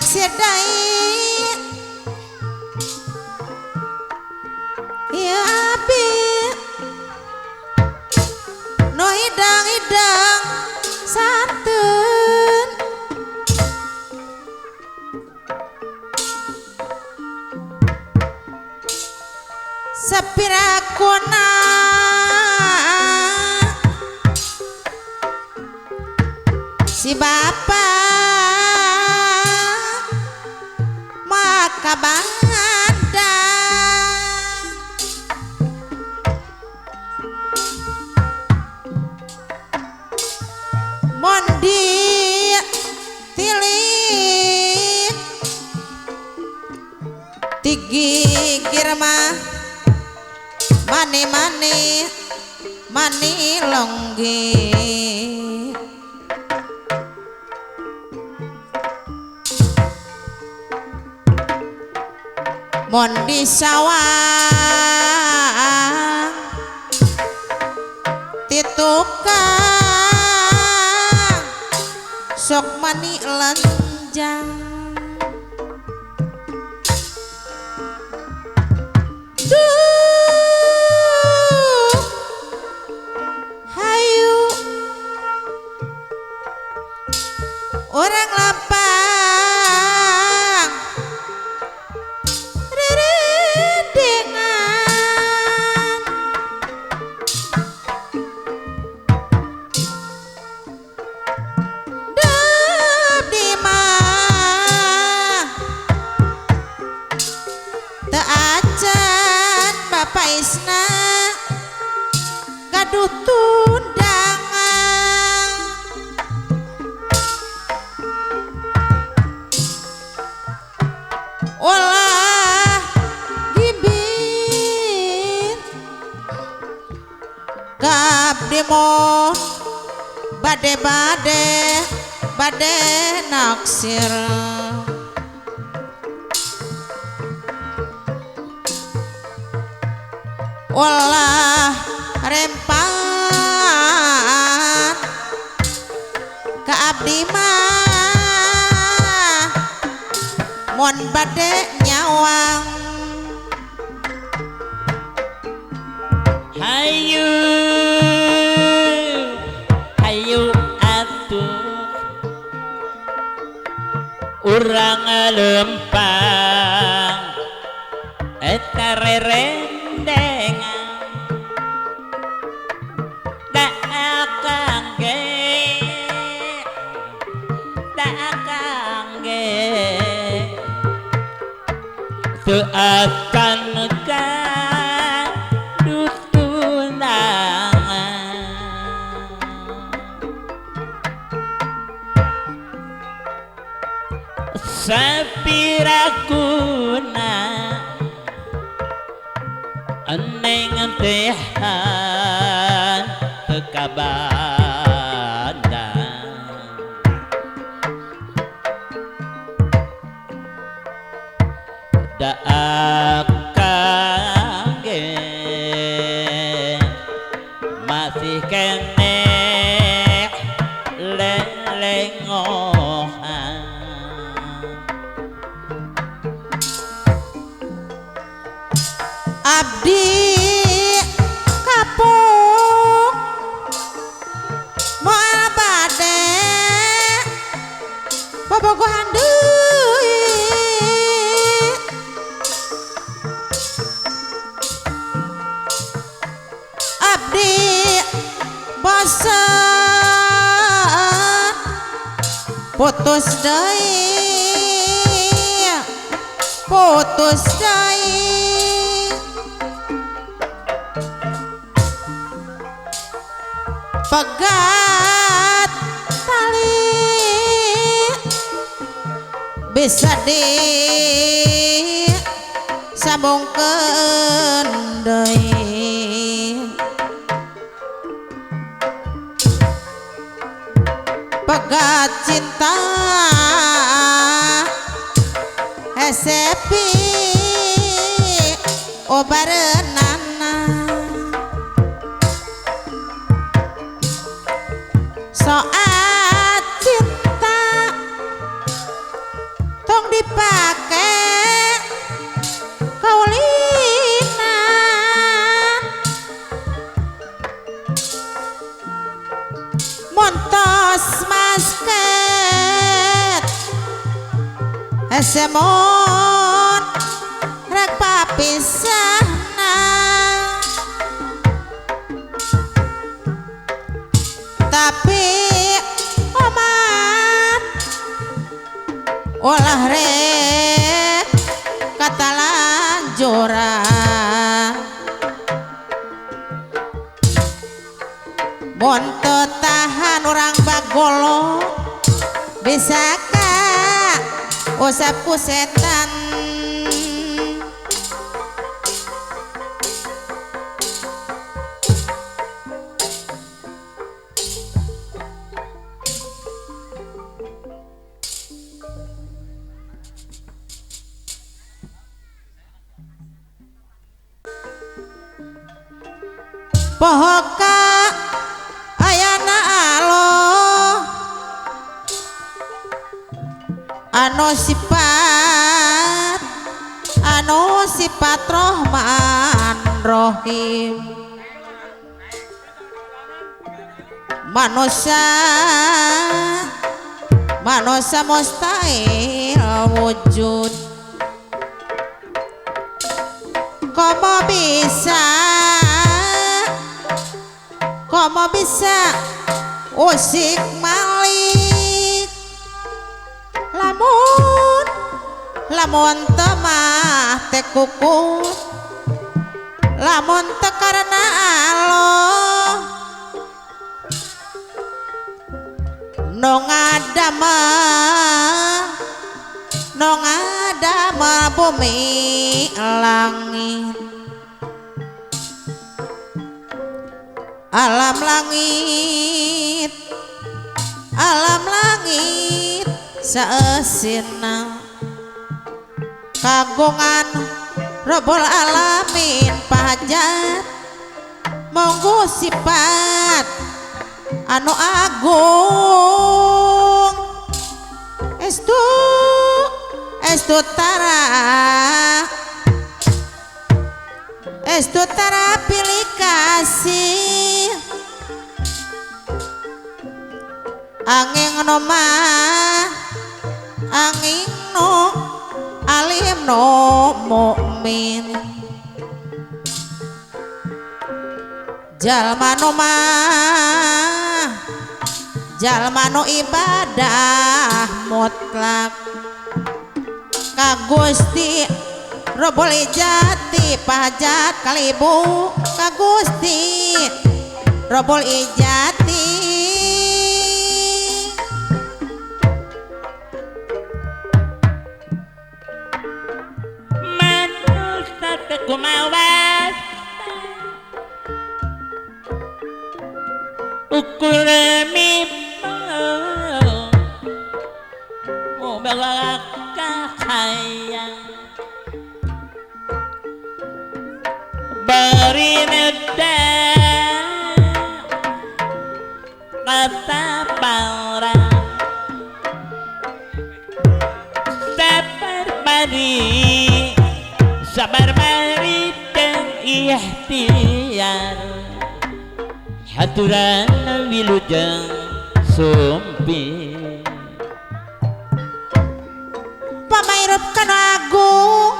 naksir dai ya abi no idang-idang santun sepirakuna si bapak maka bandang mondi tilik tigigir mah mani longgi mondi sawang titukang sok mani lenjang orang lapang rerendengan dap di mah teu acan bapak isna gaduh tundangan olah gibin kabdi mon bade naksir olah rempan ka abdi mah mon bade nyawang hayu atuh urang lempang eta rerendengan da akang ge teu akan gaduh tunangan sapirakuna eneng tehan teu kabandang da akang ge masih keneh lelengohan abdi kapuk moal bade bobogohan deui abdi bosen putus deui pegat tali bisa disambungkeun deui pegat cinta hesepi obareunana soal cinta tong sesemon rek papisahna tapi omat olah rek kata lanjuran mun teu tahan urang bagolo bisakah usap ku setan pohoka ayana aloh anu sifat Rahman Rahim manusia mustahil wujud komo bisa usik malik lamun temah teh kukut lamun teu karena Allah no ngadama bumi langit alam langit saesina kagungan Rabbul Alamin pahajat monggo sifat anu agung estu tara pilih kasih angin no alim no mukmin jalma no ibadah mutlak ka Gusti Rabbul Ijati pahajat kalibu ka Gusti Rabbul Ijati manusia kumawas ukur mipau mau belak kakayang beri neda kata parang sabar mari dan ikhtiar haturan wilujeng sumpih pamairup kana agung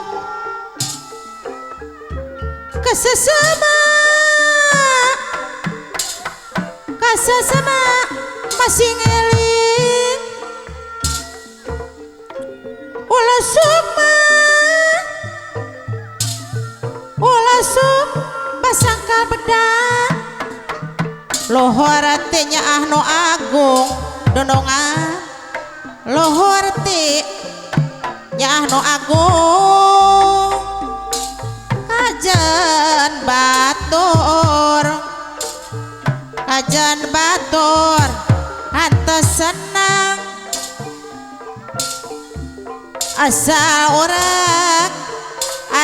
kasesama masih ngeling ulah sok basangkal bedak lohor teh nyaah no agung dondongan lohor teh nyaah no agung kajan batur hantos senang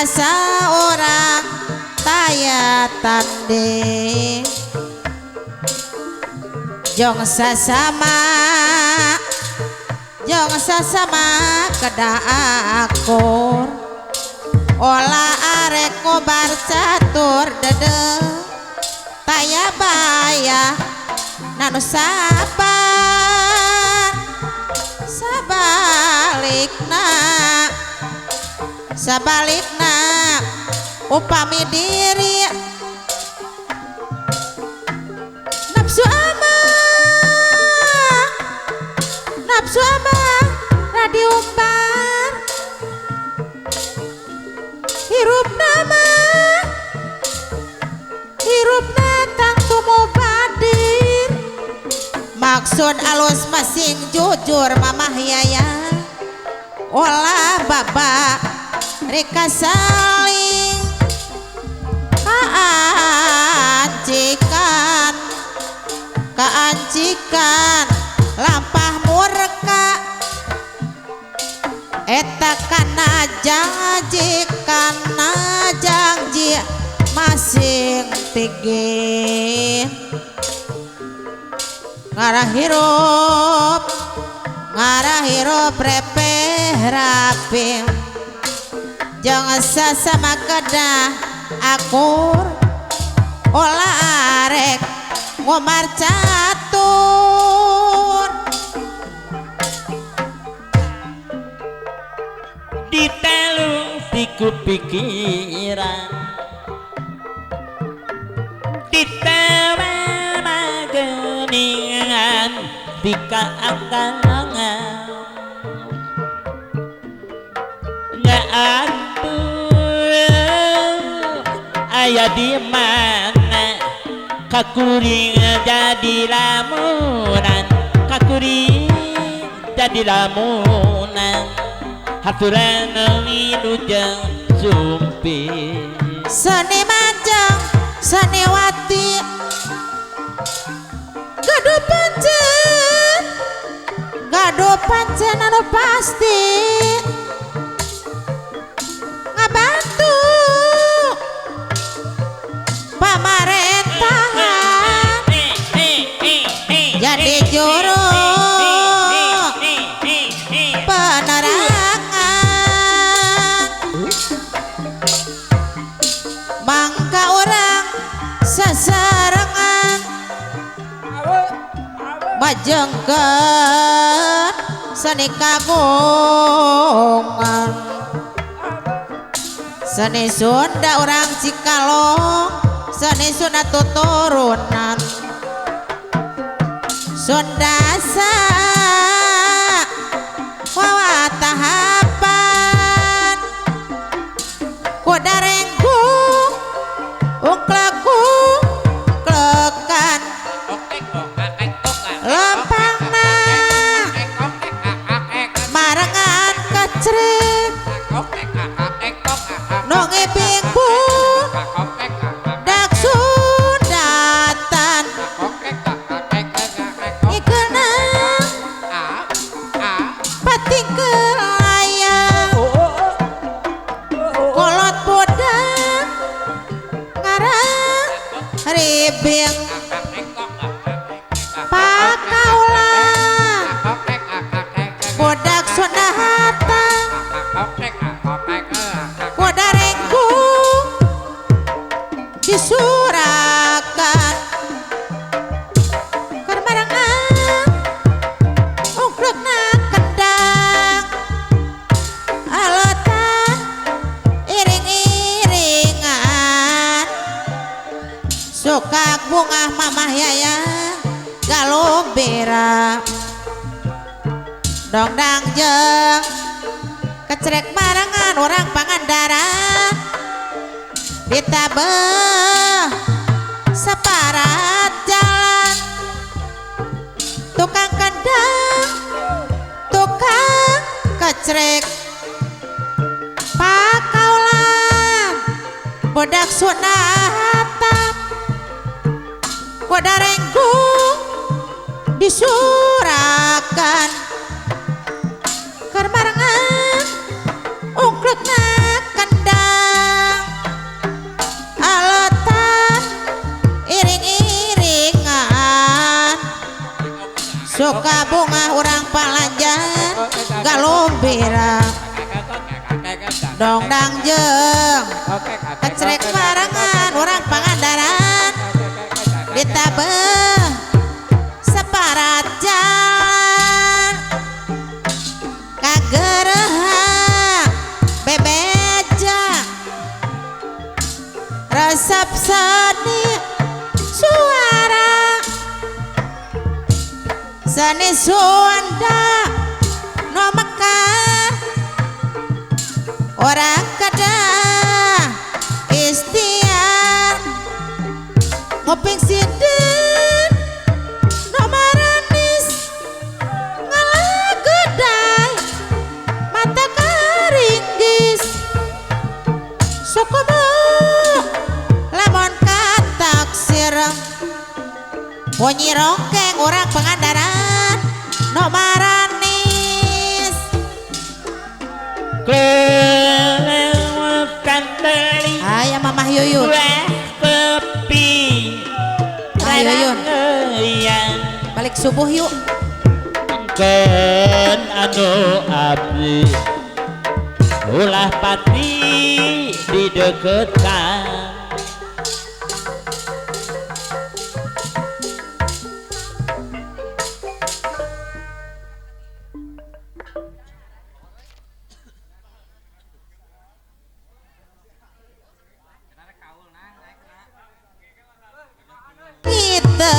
asal orang taya tanding jong sasama kedah akur olah arek kobar catur dede taya bayah nanu sabar sabalikna upami diri nafsu amah radiumbar hirupna tangtu mubadir maksud alus masing jujur mamah yaya olah baba reka saling kaancikan lampah murka eta kana janji masing tigin ngarah hirup repeh raping jangan sasama kedah akur olah arek ngomar catur ditelung tiku pikiran ditewel mageningan tika akangan atuh aya di mana kakuring jadi lamunan haturan wilujeng sumpih seni manjang seni wati gaduh pancen anu pasti ngabantu pamarentahan jadi juru penerangan mangka orang sasarengan majengkeun seni kagungan seni Sunda orang Cikalong seni Sunda tuturunan Sundasa wawa tahapan kudarenggung ungklaku klekan lempangna marengan kecrik nongi pingpu dak sundatan ikena pating kelayang kolot bodak ngarang ribing pakaulah bodak sunahatan kodarenggung disurakan kermarangan ungklekna kendang aletan iring-iringan suka bungah mamah yaya galombera dongdang jeng kecrek marangan orang Pangandaran ditabeh separat jalan tukang kendang tukang kecrek pakaulan bodak sunatan kodarenggung disurakan kermarangan ungklekna kendang aletan iring-iringan suka bunga orang Palanjan galombera dongdang jeng kecrek marangan orang Pangandaran ditabeh separat jalan kaget seni suara seni suanda no mekar orang kada istiar ngoping sinden no maranis ngalah gedai mata karinggis sokomo lamon katak sirem bunyi rongkeng orang Pangandaran no maranis kelewatan beli ayah mamah Yuyun buah kopi Ayo, Yuyun. yang balik subuh yuk kan anu abdi ulah pati di deketan kita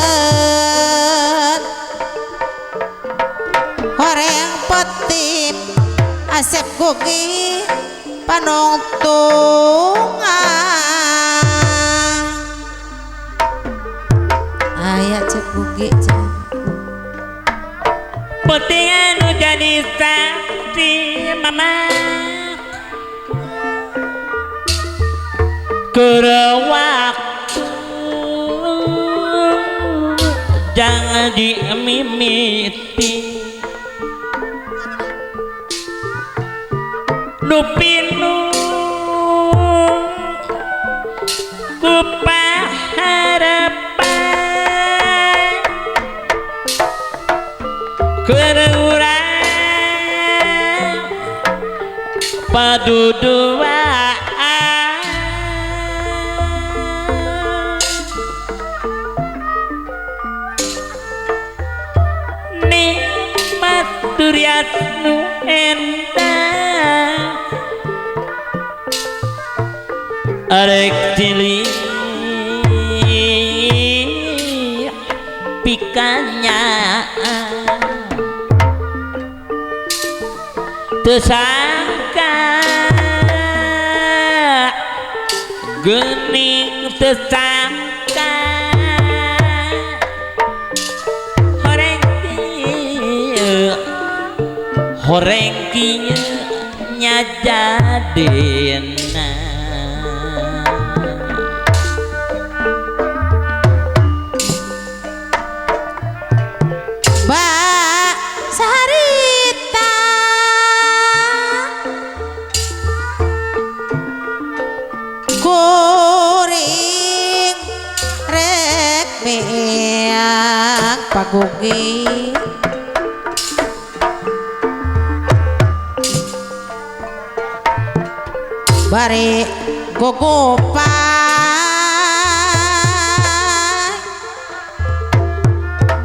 horeng petip asep gogi panungtungan ayat cek gogi putingan jadi saksi mama kerawaktu jangan dimimiti nupinu kupaharapan kerurang paduduaan nikmat duriat nu endah arek cilik pikanya tersangka gening tersangka horeng kieu nya jadena Mbak Sarita kuring rek beak pagugi bari gogopan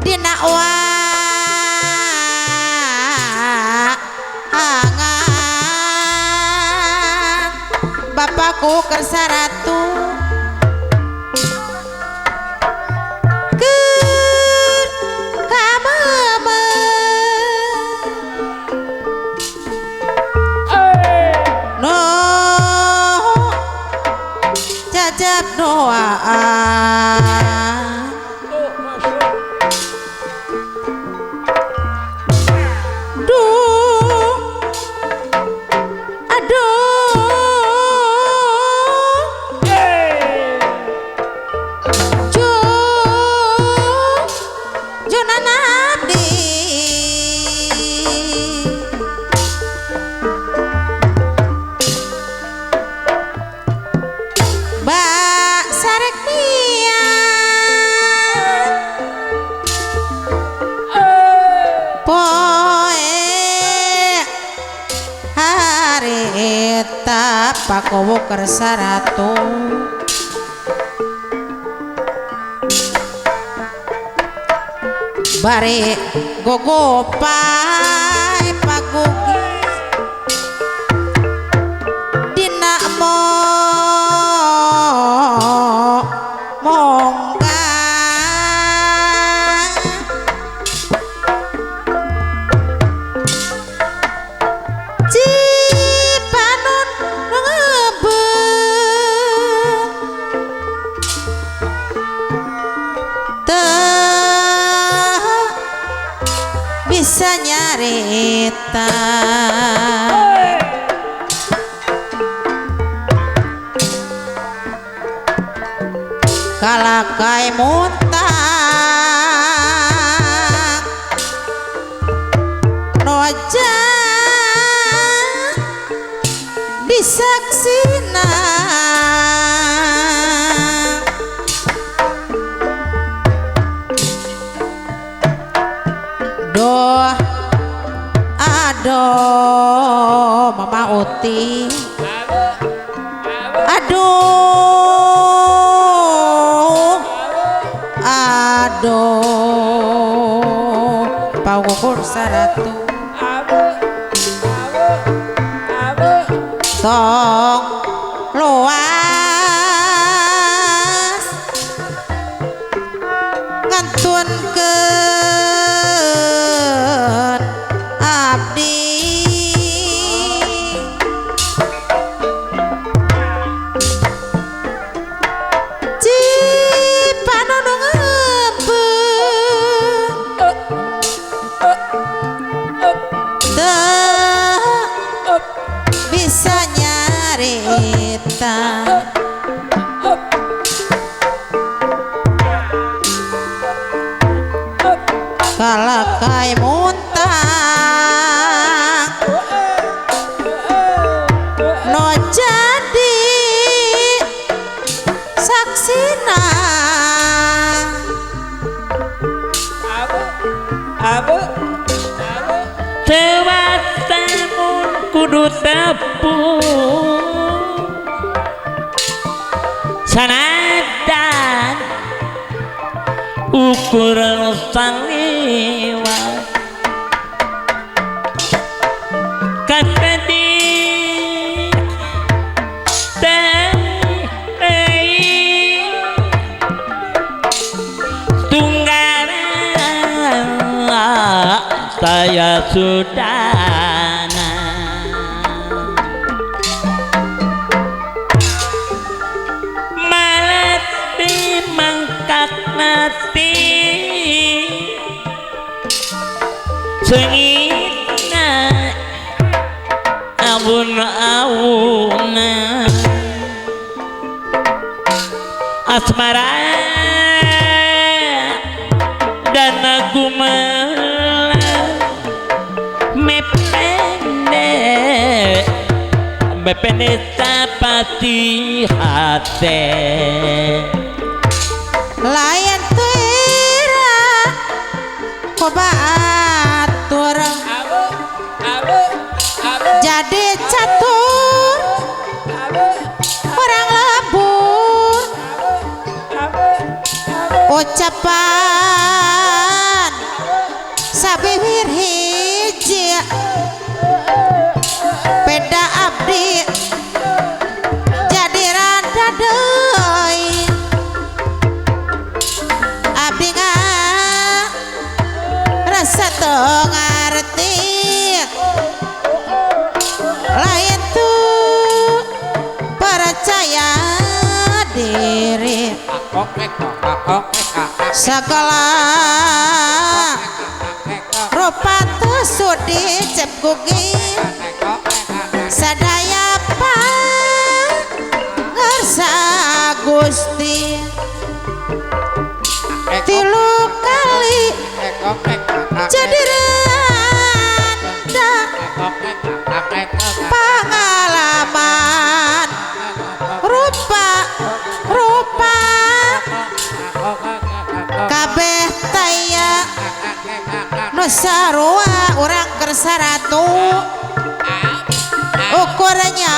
dina angan bapakku kersa ratu keur kameme no jajab doaan duh aduh Jonan abdi Mbak Sarek poe harita pakowo kersa ratu bari gogopai pagugi dina mo carita kalakai muntang noja disaksina doh aduh mama uti aduh aduh paukur saratu tong luas ngantunkeun abdi cipanono ngeubeung bisa nyarita kalakai muntang no jadi saksina Tewasamun kudu tepung sanadan ukuran sangliwa katedik tunggaran saya sudah malati mangkat nati sengina awun-awuna asmara dan gumela mepende sapati hate layan tuira kobatur jadi catur orang lebur ucapan sabibir hiji beda abdi jadi rada deui abdi rasa teu ngarti lain tuh percaya diri segala rupa teu sudi cep gugi sadaya pangersa Gusti tilu kali jadi randa pengalaman rupa kabeh taya nu sarua urang keur saratu ukurnya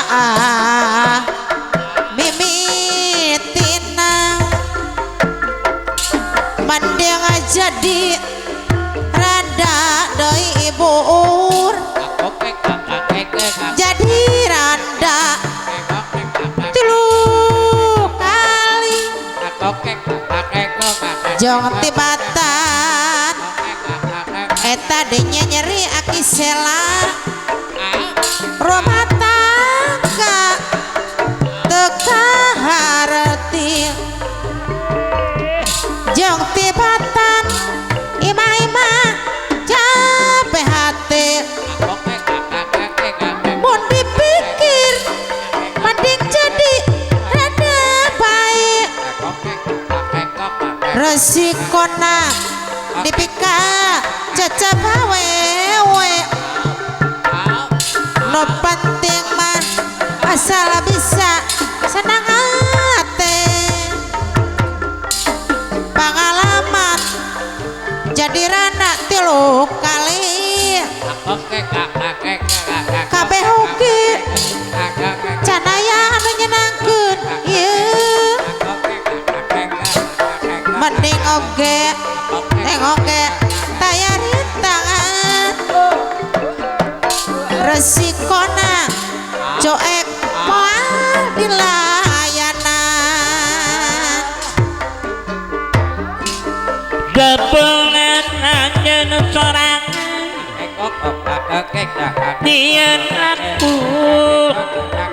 mimitina mending jadi rada deui ibu ur jadi randa tilu kali jong tibatan eta dinya nyeri aki sela rumah tangga teka harti jong tibatan ima-ima capek hati resikona dipika cecep awewe no penting mah asal bisa senang hati pengalaman jadi rana 3 kali kabeh oge canaya anu nyenangkeun ieu mending oge tengoge tayari tangan resikona coek moal dilayanan gabungan anjeun sorangan Nian aku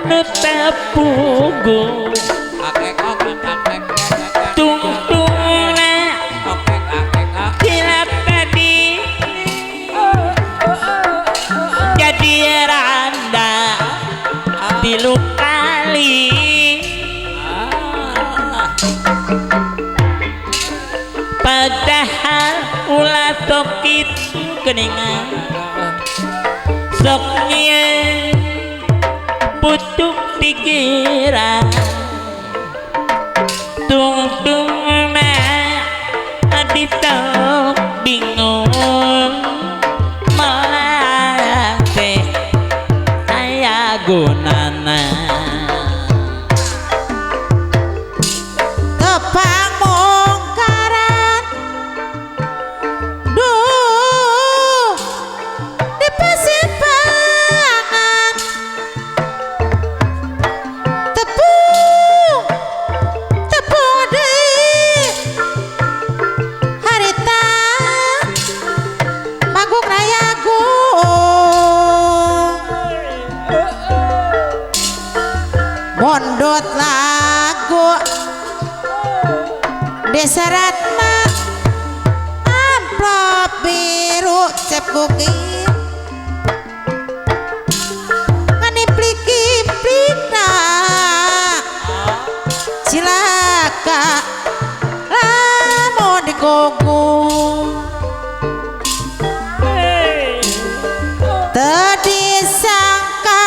nu tepugu tungtungna tilap tadi jadi randa 3 kali padahal ulah tokit keningan sok nyieun putuk pikiran tungtungna aditok bingung malah teh aya gunana tepang mongkaran duh di persimpangan tepung tepung deui harita manggung rayagung mondot lagu desaratna amplop biru cep gugir nganiplik-iplikna cilaka lamun digogong teu disangka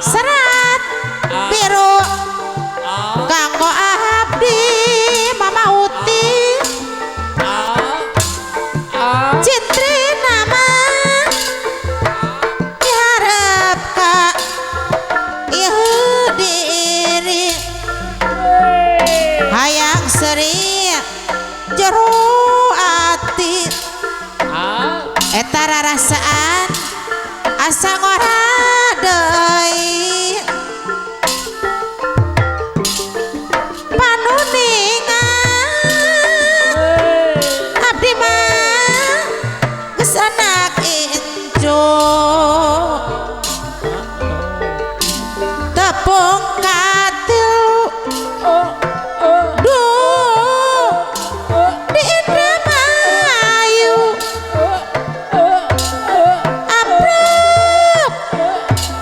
serat biru kanggo abdi mamauti citri nama diharap ka ieu diri hayang seri jero ati eta rarasaan asa ngora deui panuningan abdi mah geus anak injo tepung katil duh di Indramayu ampruk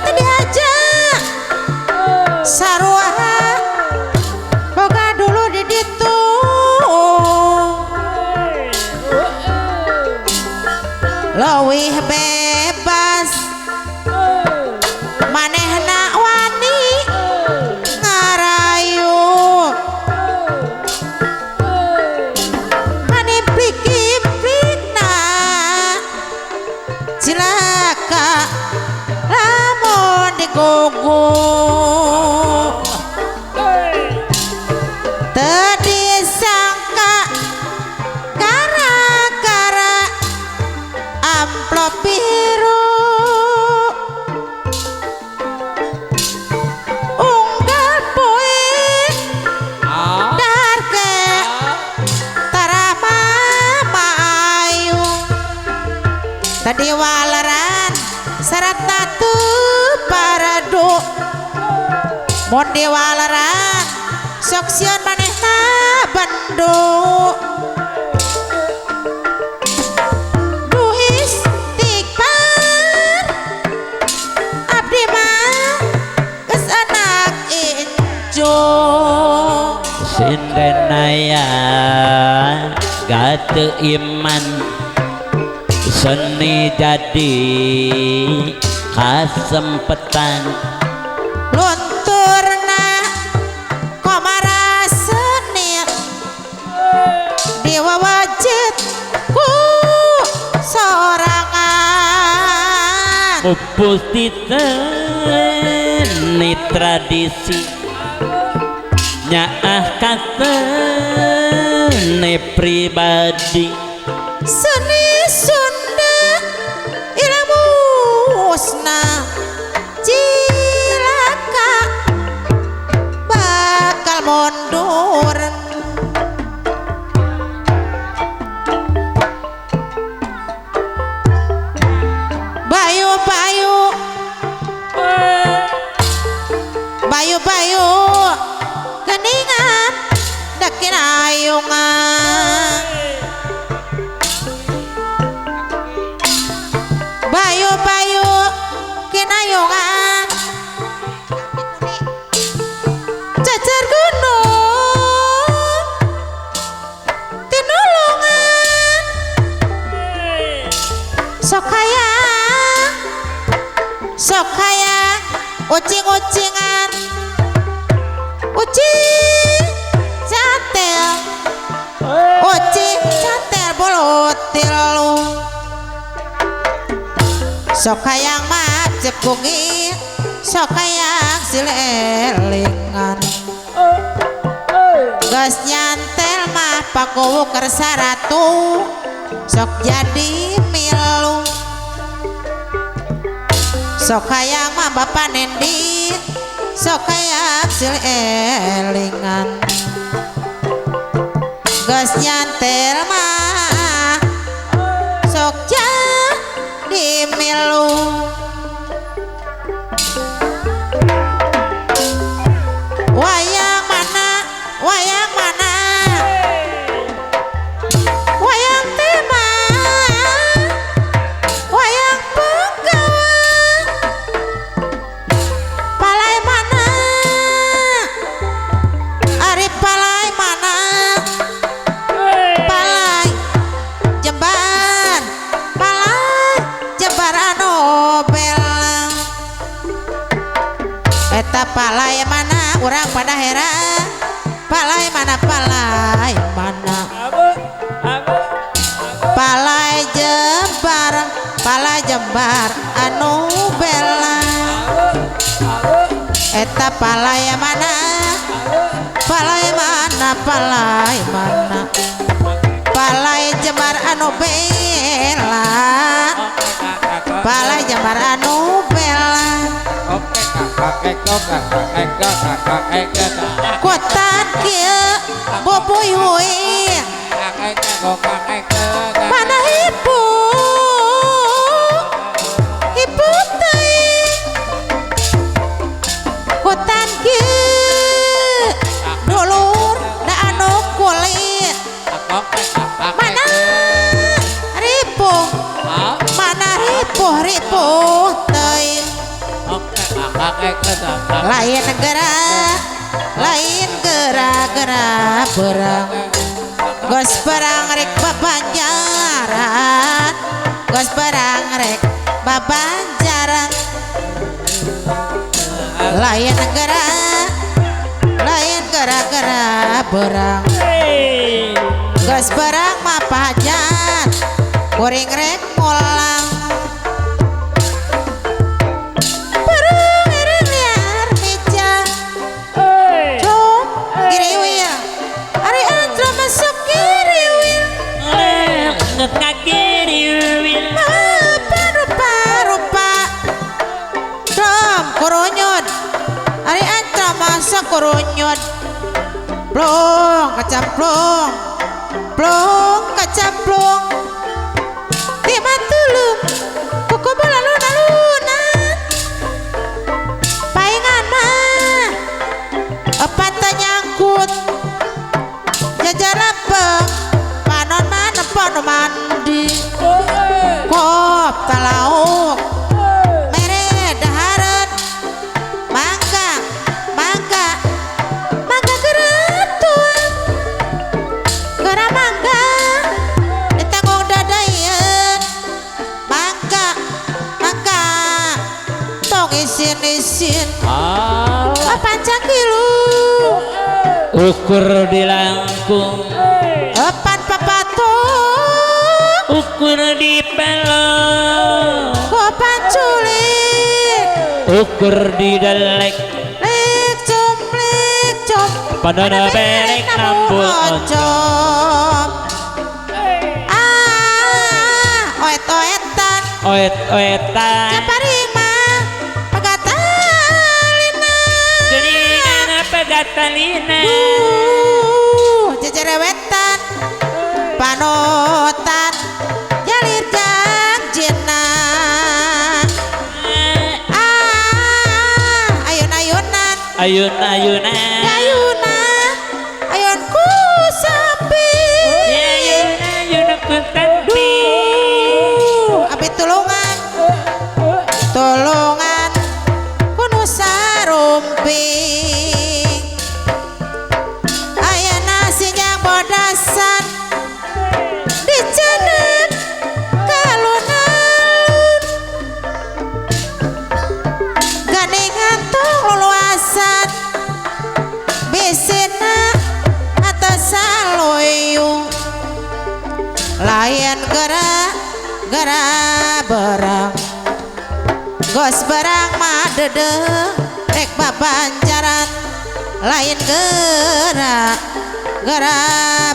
teu diajak sarua boga dulu di ditu leuwih bebas manehna wani ngarayu maniplik-implikna cilaka lamun digogong teu disangka gara-gara amplop biru unggal poin darke tarama ayu tadi waleran sarat tatu paradu mun diwaleran sok sieun manehna bendu duh istighfar abdi mah geus anak injo Sindenaya gate iman seni jadi kasempetan lunturna komara seni diwawajit ku sorangan pupus titeni tradisi nyaah katene pribadi seni Sunda ilmu musna cilaka bakal mundur bayu-bayu bayu-bayu geningan dakin ayungan bayu-bayu kinayungan cacar gunung tinulungan sok hayang ucing-ucingan ucing catel bolotil lu sok hayang mah cepungi sok hayang silelingan geus nyantel mah pakuwu kersa ratu sok jadi milu sok hayang mah bapa nendi sok hayang silelingan geus nyantel mah sok jadi milu wayang mana wayang tema wayang Punggawa palai mana ari palai mana palai jembar anu bela eta palai mana urang pada heran palai mana palai jembar anu bela eta palai mana palai jembar anu bela palai jembar anu bela kuatan kieu boboy heuy mana ibu teuing kutan kieu dulur da anu kulit mana ripuh teuing lain gerak berang gos perang rek babanjaran gos perang rek babanjaran lain gerak berang gos perang mah pajan kuring rek mulang koronyot plong kacamplong di matulung kuku bola luna paingan mah panta nyangkut jajar apeng panon mana pono mandi kop talauk mere dahareun mangga geretuan ukur di langkung Epan papatung ukur di pelong Kopan culik ukur di delek Lik cum padana belek nambul oncom Oet-oetan oet-oetan Caparing mah Pegatalina geningan pegatalina Jejerewetan Panutan Jalir janjina Ayun-ayunan ayun-ayunan Ayuna Ayunku sapi ayun-ayunan ku sampi Abi tulungan Tulungan Kuno sarumping Ayana sinyang bodasan Dicenek Kalun-alun Ganingan tung luluasan Bisina Atau saloyung Layan gara berang Gos berang mah dede Rek babanjaran Lain gara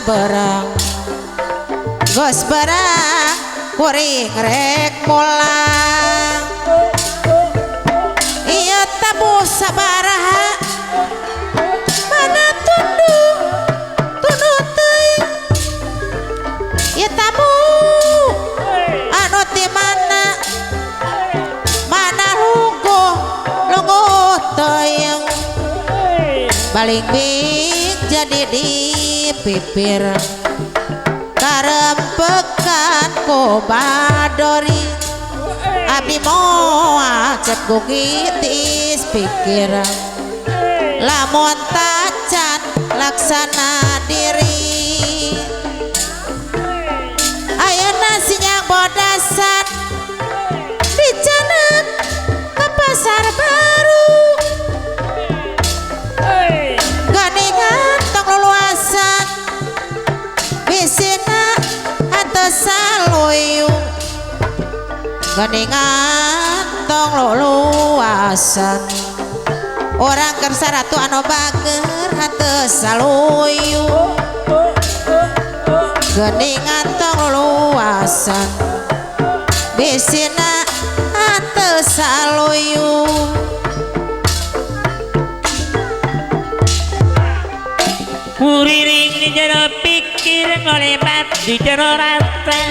berang Gos berang Kuring rek mulang Iya tabu sabaraha Mana tunduk Tunduk teuing Iya tabu Anu ti mana Mana lungguh Lungguh teuing Baling bing jadi dipipir Karempekan ku badori Abdi moal cek gugitis pikir Lamun tacan laksana diri Ayeuna sinyang bodasan Dicanek ke pasar baru Ganingan tong luluasan Bisina atau saloyung Ganingan tong luluasan Orang kersaratu anu bager atau saloyung Ganingan tong luluasan Bisina atau saloyung Kuriring di jero pikir ngolebat di jero rasa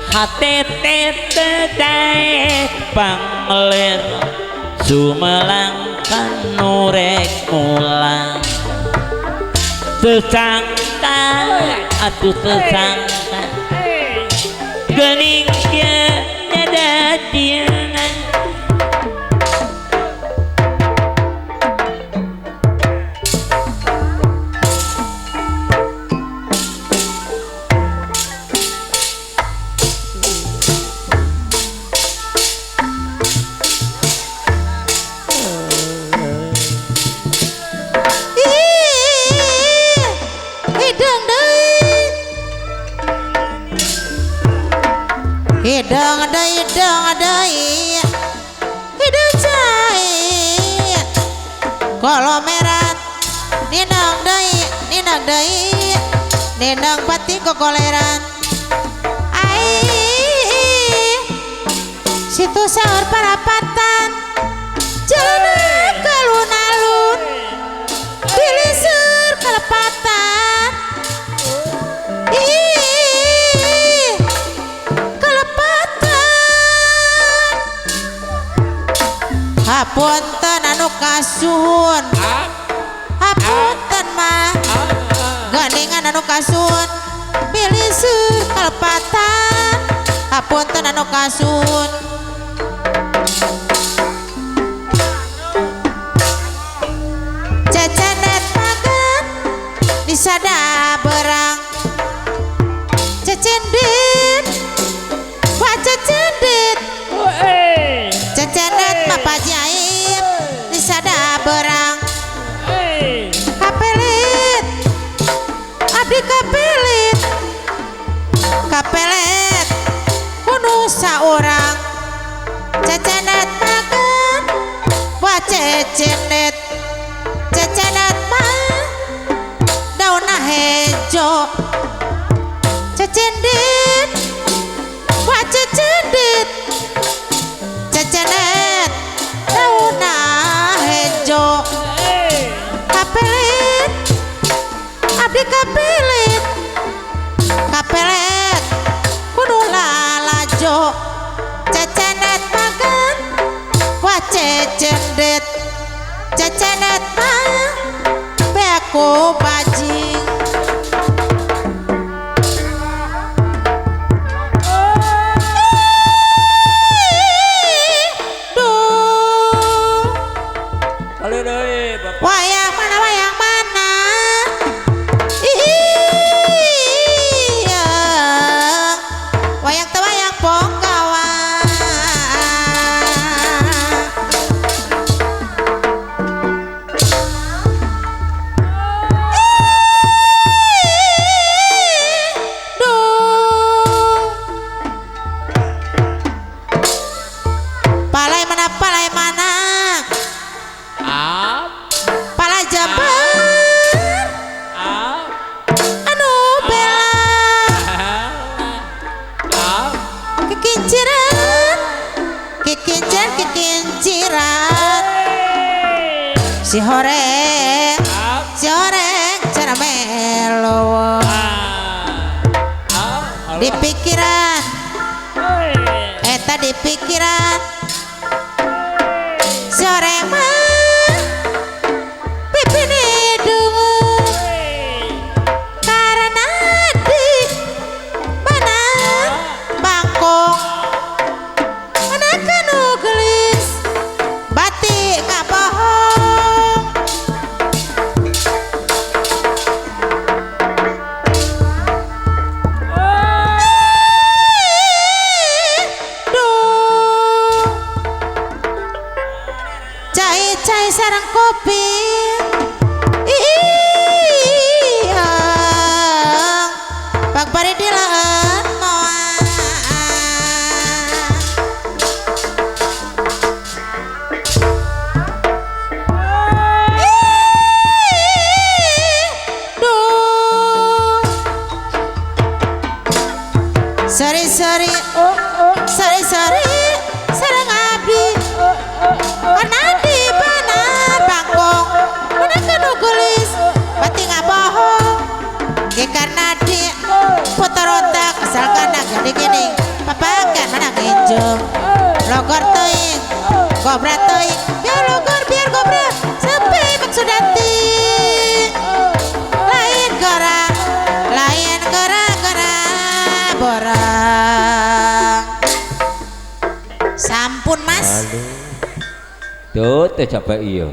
hati tete pangler sumelangkan nurek mulang sesangka atuh sesangka geningnya nyadadiana Hidung adai Hidung jahit Kolomeran Ninang dai Ninang pati kokoleran Ai Situ sahur parapatan Jalan kalun-alun Bilisir kelepatan Hapunten anu kasun Hapunten mah Ganingan anu kasun Bilisir kelepatan Hapunten anu kasun Cecenet magen Disada berang Cecendit Wah cecendit Cecenet mapa jaib Disada berang Kapele cecenet cecenet mah dauna hejo cecendit wah cecendit cecenet dauna hejo kapelit abdi kapelit kapelet kudu lalajo cecenet makan wah cecendit cecenet mah beku bajing duh Halo doi, Bapak. wayang mana iya wayang teu wayang ponggawa palai mana Ap, palai jabar ap, anu bela ap. kekinciran kekinciran si horeng cara melo di pikiran eta di pikiran si horeng mah pipini dungu karena di mana bangkong mana kanu gelis batik nggak bohong duh cai sarang kopi iya bak bari dileun moal duh sari sarang abdi karena di mana bangkong mana kanu gelis bati nggak bohong ge karena di putar otak asalkan gini papakan mana nginjung logor teuing gobra teuing ya logor biar gobra sampai maksudati lain gara borang sampun mas Tuh, teh capek iya.